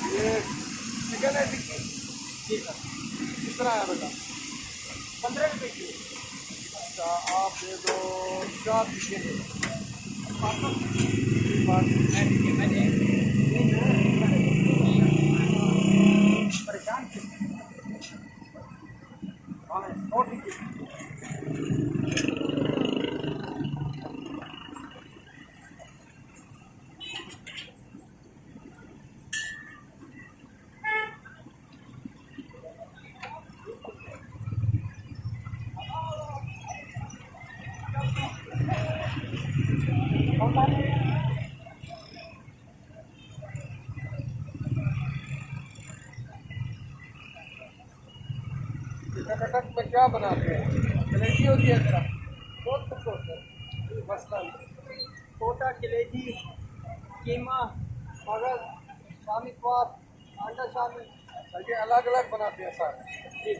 Chicken है टिक्की ठीक है कितना है बेटा 15 रुपये की। अच्छा आप दे दो 4 टिक्की दे परेशान कटक में क्या बनाते हैं? जलेबी होती है जरा बहुत कुछ होता है मसलन कोटा कलेजी कीमा मगर शामी कबाब अंडा शामी ये अलग अलग बनाते हैं सारे जी।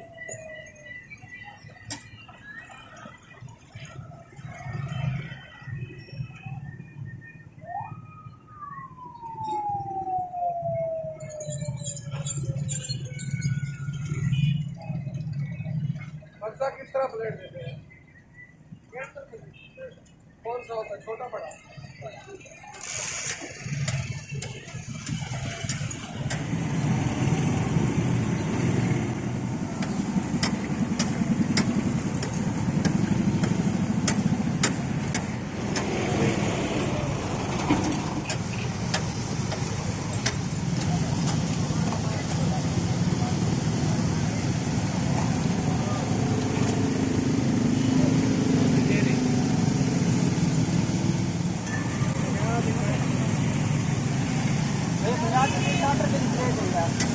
मक्सा किस तरह प्लेट देते हैं? कौन सा होता है छोटा बड़ा? $50 की प्लेट है यार।